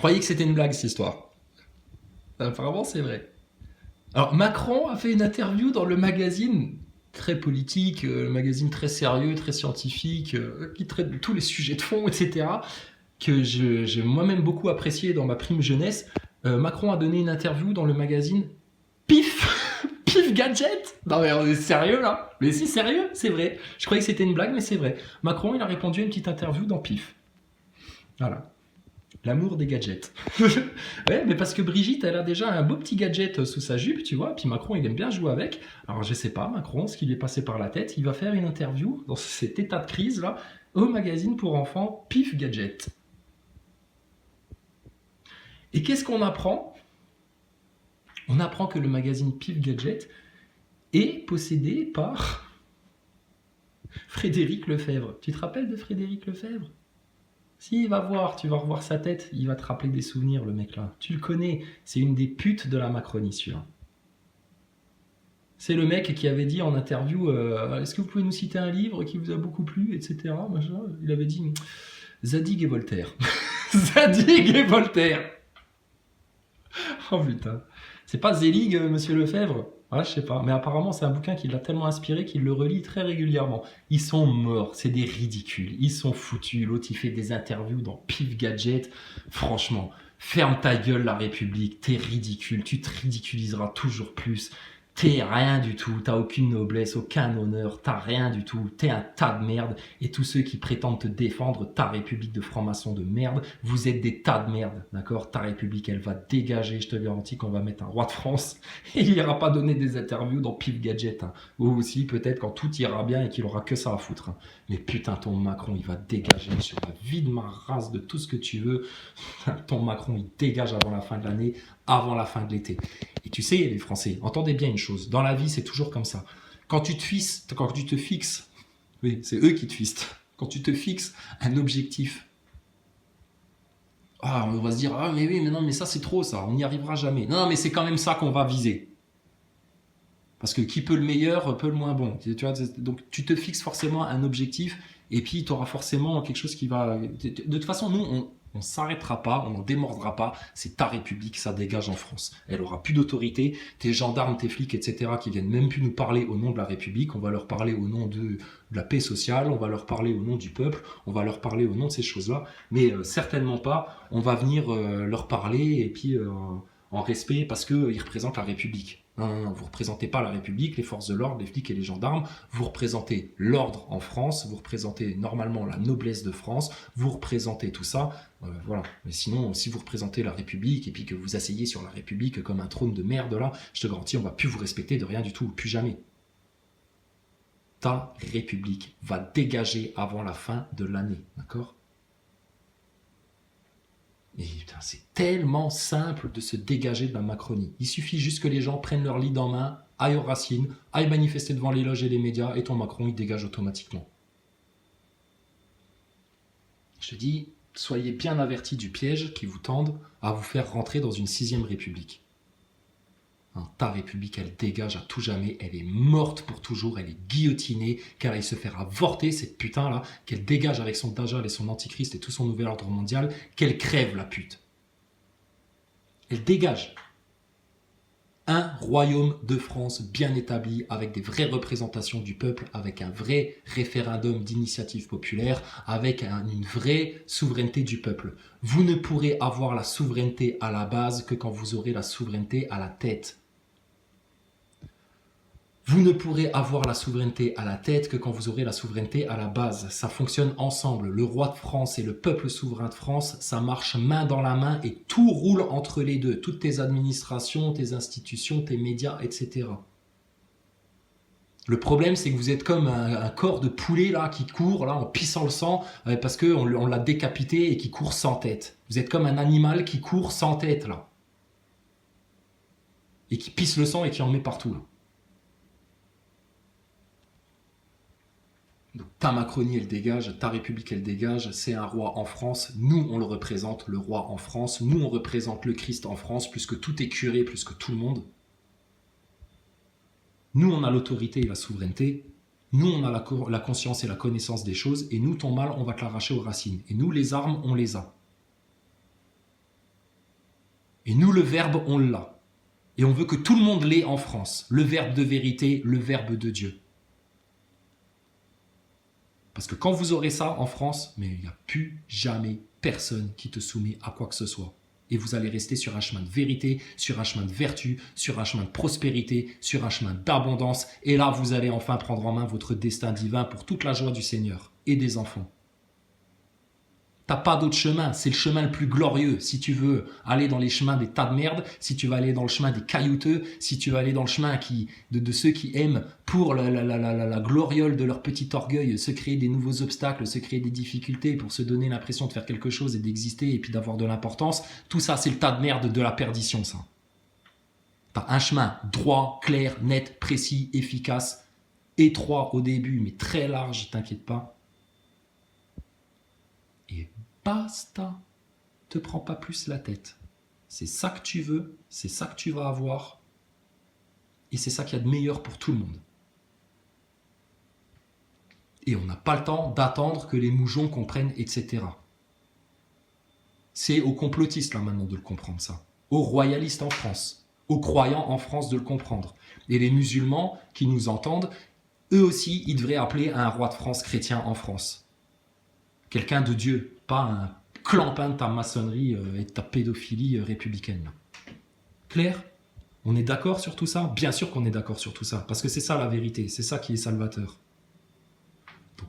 croyais que c'était une blague, cette histoire. Apparemment, c'est vrai. Alors, Macron a fait une interview dans le magazine très politique, magazine très sérieux, très scientifique, qui traite de tous les sujets de fond, etc., que j'ai moi-même beaucoup apprécié dans ma prime jeunesse. Macron a donné une interview dans le magazine Pif Pif Gadget. Non mais on est sérieux là? Mais si, sérieux, c'est vrai. Je croyais que c'était une blague, mais c'est vrai. Macron, il a répondu à une petite interview dans Pif. Voilà. L'amour des gadgets. Ouais, mais parce que Brigitte, elle a déjà un beau petit gadget sous sa jupe, tu vois, puis Macron, il aime bien jouer avec. Alors, je sais pas, Macron, ce qui lui est passé par la tête, il va faire une interview dans cet état de crise-là au magazine pour enfants Pif Gadget. Et qu'est-ce qu'on apprend? On apprend que le magazine Pif Gadget est possédé par Frédéric Lefebvre. Tu te rappelles de Frédéric Lefebvre? Si, va voir, tu vas revoir sa tête, il va te rappeler des souvenirs, le mec là. Tu le connais, c'est une des putes de la Macronie, celui-là. C'est le mec qui avait dit en interview est-ce que vous pouvez nous citer un livre qui vous a beaucoup plu, etc. Machin. Il avait dit Zadig et Voltaire. Zadig et Voltaire. Oh putain. C'est pas Zelig, monsieur Lefebvre? Ouais, je sais pas. Mais apparemment, c'est un bouquin qui l'a tellement inspiré qu'il le relit très régulièrement. Ils sont morts, c'est des ridicules. Ils sont foutus. L'autre, il fait des interviews dans Pif Gadget. Franchement, ferme ta gueule, la République. T'es ridicule. Tu te ridiculiseras toujours plus. T'es rien du tout, t'as aucune noblesse, aucun honneur, t'as rien du tout, t'es un tas de merde, et tous ceux qui prétendent te défendre, ta République de francs-maçons de merde, vous êtes des tas de merde, d'accord? Ta République, elle va dégager, je te garantis qu'on va mettre un roi de France, et il ira pas donner des interviews dans Pif Gadget, hein. Ou aussi peut-être quand tout ira bien et qu'il aura que ça à foutre, hein. Mais putain, ton Macron, il va dégager sur la vie de ma race, de tout ce que tu veux, ton Macron, il dégage avant la fin de l'année, avant la fin de l'été. Et tu sais, les Français, entendez bien une chose, dans la vie, c'est toujours comme ça. Quand tu te fixes, oui, c'est eux qui te fixent, quand tu te fixes un objectif, on va se dire, mais oui, mais non, mais ça c'est trop ça, on n'y arrivera jamais. Non, mais c'est quand même ça qu'on va viser. Parce que qui peut le meilleur, peut le moins bon. Tu vois, donc tu te fixes forcément un objectif, et puis tu auras forcément quelque chose qui va... De toute façon, nous, on ne s'arrêtera pas, on n'en démordra pas. C'est ta République, ça dégage en France. Elle aura plus d'autorité. Tes gendarmes, tes flics, etc., qui viennent même plus nous parler au nom de la République. On va leur parler au nom de la paix sociale. On va leur parler au nom du peuple. On va leur parler au nom de ces choses-là. Mais certainement pas, on va venir leur parler et puis en respect parce qu'ils représentent la République. Non, vous ne représentez pas la République, les forces de l'ordre, les flics et les gendarmes. Vous représentez l'ordre en France, vous représentez normalement la noblesse de France, vous représentez tout ça. Voilà. Mais sinon, si vous représentez la République et puis que vous asseyez sur la République comme un trône de merde là, je te garantis, on ne va plus vous respecter de rien du tout, plus jamais. Ta République va dégager avant la fin de l'année, d'accord ? Et putain, c'est tellement simple de se dégager de la Macronie. Il suffit juste que les gens prennent leur lead en main, aillent aux racines, aillent manifester devant les loges et les médias, et ton Macron, il dégage automatiquement. Je te dis, soyez bien avertis du piège qui vous tende à vous faire rentrer dans une 6ème République. Ta République, elle dégage à tout jamais, elle est morte pour toujours, elle est guillotinée, qu'elle aille se faire avorter, cette putain-là, qu'elle dégage avec son Dajjal et son Antichrist et tout son nouvel ordre mondial, qu'elle crève, la pute. Elle dégage. Un royaume de France bien établi, avec des vraies représentations du peuple, avec un vrai référendum d'initiative populaire, avec une vraie souveraineté du peuple. Vous ne pourrez avoir la souveraineté à la base que quand vous aurez la souveraineté à la tête. Vous ne pourrez avoir la souveraineté à la tête que quand vous aurez la souveraineté à la base. Ça fonctionne ensemble. Le roi de France et le peuple souverain de France, ça marche main dans la main et tout roule entre les deux. Toutes tes administrations, tes institutions, tes médias, etc. Le problème, c'est que vous êtes comme un corps de poulet là qui court là en pissant le sang parce qu'on l'a décapité et qui court sans tête. Vous êtes comme un animal qui court sans tête là. Et qui pisse le sang et qui en met partout là. Donc, ta Macronie, elle dégage, ta République, elle dégage, c'est un roi en France, nous, on le représente, le roi en France, nous, on représente le Christ en France, plus que tout est curé, plus que tout le monde. Nous, on a l'autorité et la souveraineté, nous, on a la conscience et la connaissance des choses, et nous, ton mal, on va te l'arracher aux racines. Et nous, les armes, on les a. Et nous, le verbe, on l'a. Et on veut que tout le monde l'ait en France. Le verbe de vérité, le verbe de Dieu. Parce que quand vous aurez ça en France, mais il n'y a plus jamais personne qui te soumet à quoi que ce soit. Et vous allez rester sur un chemin de vérité, sur un chemin de vertu, sur un chemin de prospérité, sur un chemin d'abondance. Et là, vous allez enfin prendre en main votre destin divin pour toute la joie du Seigneur et des enfants. T'as pas d'autre chemin, c'est le chemin le plus glorieux. Si tu veux aller dans les chemins des tas de merde, si tu vas aller dans le chemin des caillouteux, si tu vas aller dans le chemin de ceux qui aiment pour la gloriole de leur petit orgueil, se créer des nouveaux obstacles, se créer des difficultés pour se donner l'impression de faire quelque chose et d'exister et puis d'avoir de l'importance, tout ça c'est le tas de merde de la perdition ça. T'as un chemin droit, clair, net, précis, efficace, étroit au début mais très large, t'inquiète pas. Et basta, te prends pas plus la tête. C'est ça que tu veux, c'est ça que tu vas avoir, et c'est ça qu'il y a de meilleur pour tout le monde. Et on n'a pas le temps d'attendre que les moujons comprennent, etc. C'est aux complotistes là maintenant de le comprendre ça, aux royalistes en France, aux croyants en France de le comprendre. Et les musulmans qui nous entendent, eux aussi, ils devraient appeler un roi de France chrétien en France. Quelqu'un de Dieu, pas un clampin de ta maçonnerie et de ta pédophilie républicaine. Clair ? On est d'accord sur tout ça ? Bien sûr qu'on est d'accord sur tout ça, parce que c'est ça la vérité, c'est ça qui est salvateur. Donc,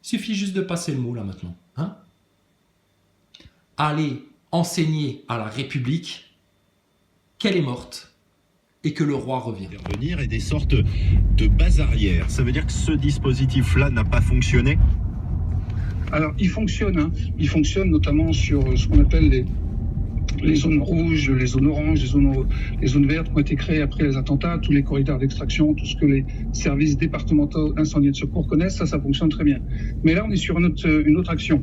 il suffit juste de passer le mot là maintenant. Hein ? Allez enseigner à la République qu'elle est morte et que le roi revient. Intervenir et des sortes de bases arrières. Ça veut dire que ce dispositif-là n'a pas fonctionné ? Alors, il fonctionne notamment sur ce qu'on appelle les zones rouges, les zones oranges, les zones vertes qui ont été créées après les attentats, tous les corridors d'extraction, tout ce que les services départementaux d'incendie et de secours connaissent, ça fonctionne très bien. Mais là, on est sur une autre action.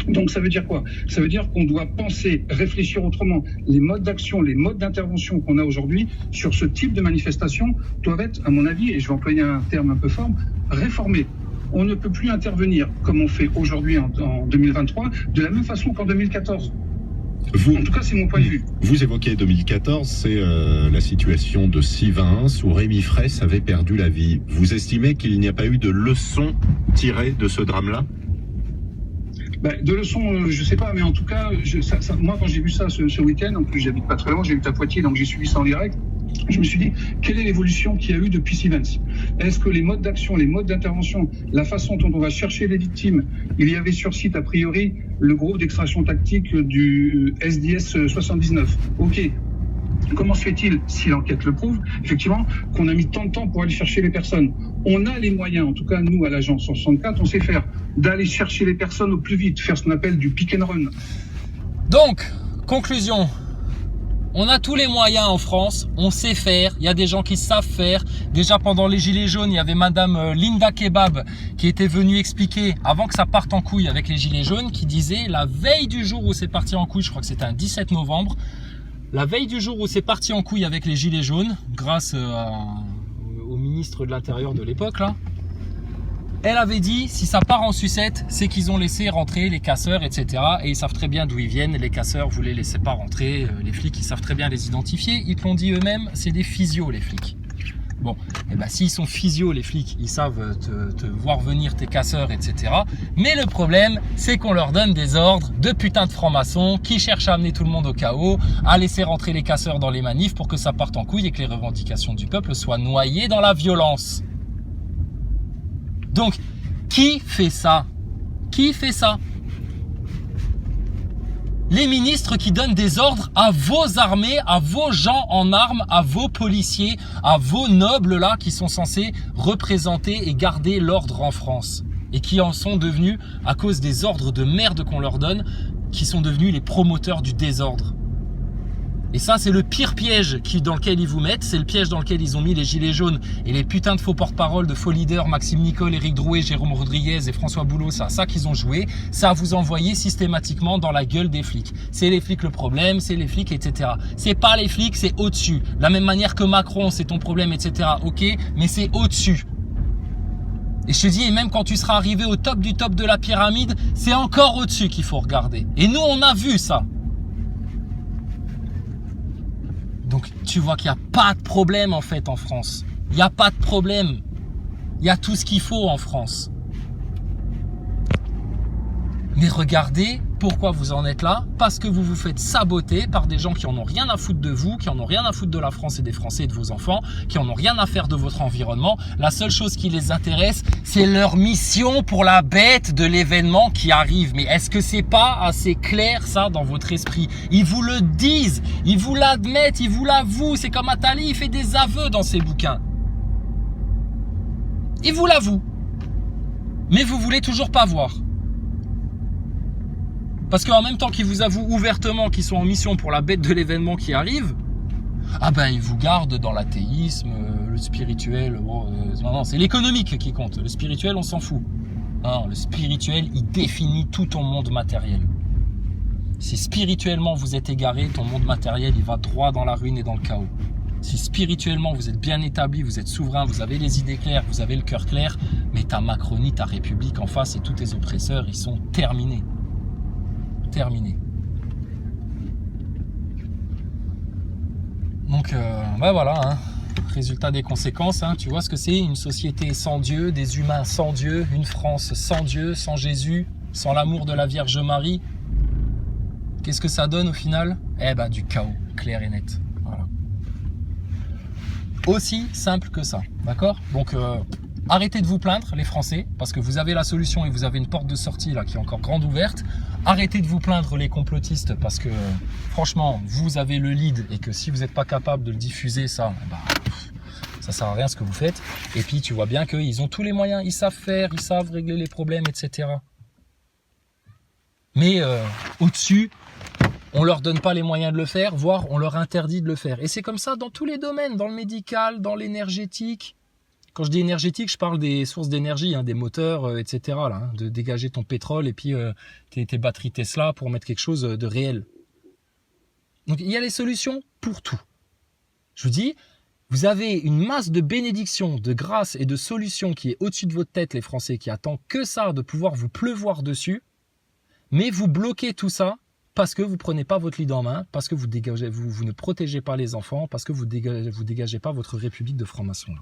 Donc ça veut dire quoi ? Ça veut dire qu'on doit penser, réfléchir autrement. Les modes d'action, les modes d'intervention qu'on a aujourd'hui sur ce type de manifestation doivent être, à mon avis, et je vais employer un terme un peu fort, réformés. On ne peut plus intervenir comme on fait aujourd'hui en 2023, de la même façon qu'en 2014. En tout cas, c'est mon point de vue. Vous évoquez 2014, c'est la situation de Sivins où Rémi Fraisse avait perdu la vie. Vous estimez qu'il n'y a pas eu de leçon tirée de ce drame-là ? De leçons, je sais pas, mais en tout cas, moi quand j'ai vu ça ce week-end, en plus j'habite pas très loin, j'habite à Poitiers, donc j'ai suivi ça en direct. Je me suis dit, quelle est l'évolution qu'il y a eu depuis Sivens ? Est-ce que les modes d'action, les modes d'intervention, la façon dont on va chercher les victimes, il y avait sur site a priori le groupe d'extraction tactique du SDS 79. Ok. Comment se fait-il, si l'enquête le prouve, effectivement, qu'on a mis tant de temps pour aller chercher les personnes ? On a les moyens, en tout cas nous à l'agence 64, on sait faire, d'aller chercher les personnes au plus vite, faire ce qu'on appelle du pick and run. Donc, conclusion. On a tous les moyens en France, on sait faire, il y a des gens qui savent faire. Déjà pendant les Gilets jaunes, il y avait Madame Linda Kebab qui était venue expliquer, avant que ça parte en couille avec les Gilets jaunes, qui disait la veille du jour où c'est parti en couille, je crois que c'était un 17 novembre, la veille du jour où c'est parti en couille avec les Gilets jaunes, grâce au ministre de l'Intérieur de l'époque là, elle avait dit, si ça part en sucette, c'est qu'ils ont laissé rentrer les casseurs, etc. Et ils savent très bien d'où ils viennent. Les casseurs, vous les laissez pas rentrer. Les flics, ils savent très bien les identifier. Ils te l'ont dit eux-mêmes, c'est des physios, les flics. Bon, et ben s'ils sont physios, les flics, ils savent te voir venir tes casseurs, etc. Mais le problème, c'est qu'on leur donne des ordres de putain de francs-maçons qui cherchent à amener tout le monde au chaos, à laisser rentrer les casseurs dans les manifs pour que ça parte en couille et que les revendications du peuple soient noyées dans la violence. Donc, qui fait ça ? Qui fait ça ? Les ministres qui donnent des ordres à vos armées, à vos gens en armes, à vos policiers, à vos nobles là qui sont censés représenter et garder l'ordre en France. Et qui en sont devenus, à cause des ordres de merde qu'on leur donne, qui sont devenus les promoteurs du désordre. Et ça, c'est le pire piège dans lequel ils vous mettent. C'est le piège dans lequel ils ont mis les gilets jaunes et les putains de faux porte-parole de faux leaders, Maxime Nicole, Éric Drouet, Jérôme Rodriguez et François Boulot. C'est ça qu'ils ont joué. Ça vous envoyé systématiquement dans la gueule des flics. C'est les flics le problème, c'est les flics, etc. C'est pas les flics, c'est au-dessus. De la même manière que Macron, c'est ton problème, etc. Ok, mais c'est au-dessus. Et je te dis, et même quand tu seras arrivé au top du top de la pyramide, c'est encore au-dessus qu'il faut regarder. Et nous, on a vu ça. Donc tu vois qu'il n'y a pas de problème en fait en France. Il n'y a pas de problème. Il y a tout ce qu'il faut en France. Mais regardez pourquoi vous en êtes là. Parce que vous vous faites saboter par des gens qui en ont rien à foutre de vous, qui en ont rien à foutre de la France et des Français et de vos enfants, qui en ont rien à faire de votre environnement. La seule chose qui les intéresse, c'est leur mission pour la bête de l'événement qui arrive. Mais est-ce que c'est pas assez clair ça dans votre esprit? Ils vous le disent, ils vous l'admettent, ils vous l'avouent. C'est comme Attali, il fait des aveux dans ses bouquins. Il vous l'avoue. Mais vous voulez toujours pas voir. Parce qu'en même temps qu'ils vous avouent ouvertement qu'ils sont en mission pour la bête de l'événement qui arrive, ah ben ils vous gardent dans l'athéisme, le spirituel, non, c'est l'économique qui compte. Le spirituel, on s'en fout. Non, le spirituel, il définit tout ton monde matériel. Si spirituellement vous êtes égaré, ton monde matériel, il va droit dans la ruine et dans le chaos. Si spirituellement vous êtes bien établi, vous êtes souverain, vous avez les idées claires, vous avez le cœur clair, mais ta Macronie, ta République en face et tous tes oppresseurs, ils sont terminés. Terminé. Donc ben voilà, hein. Résultat des conséquences, hein. Tu vois ce que c'est une société sans Dieu, des humains sans Dieu, une France sans Dieu, sans Jésus, sans l'amour de la Vierge Marie. Qu'est-ce que ça donne au final? Eh ben du chaos, clair et net. Voilà. Aussi simple que ça, d'accord? Donc arrêtez de vous plaindre les Français, parce que vous avez la solution et vous avez une porte de sortie là qui est encore grande ouverte. Arrêtez de vous plaindre les complotistes, parce que franchement vous avez le lead et que si vous n'êtes pas capable de le diffuser, ça sert à rien ce que vous faites. Et puis tu vois bien qu'ils ont tous les moyens, ils savent faire, ils savent régler les problèmes, etc. Mais au-dessus, on leur donne pas les moyens de le faire, voire on leur interdit de le faire. Et c'est comme ça dans tous les domaines, dans le médical, dans l'énergétique. Quand je dis énergétique, je parle des sources d'énergie, hein, des moteurs, etc. Là, hein, de dégager ton pétrole et puis tes batteries Tesla pour mettre quelque chose de réel. Donc il y a les solutions pour tout. Je vous dis, vous avez une masse de bénédictions, de grâce et de solutions qui est au-dessus de votre tête, les Français, qui attend que ça, de pouvoir vous pleuvoir dessus. Mais vous bloquez tout ça parce que vous ne prenez pas votre lead en main, parce que vous ne protégez pas les enfants, parce que vous dégagez pas votre république de francs-maçons.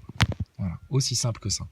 Voilà, aussi simple que ça.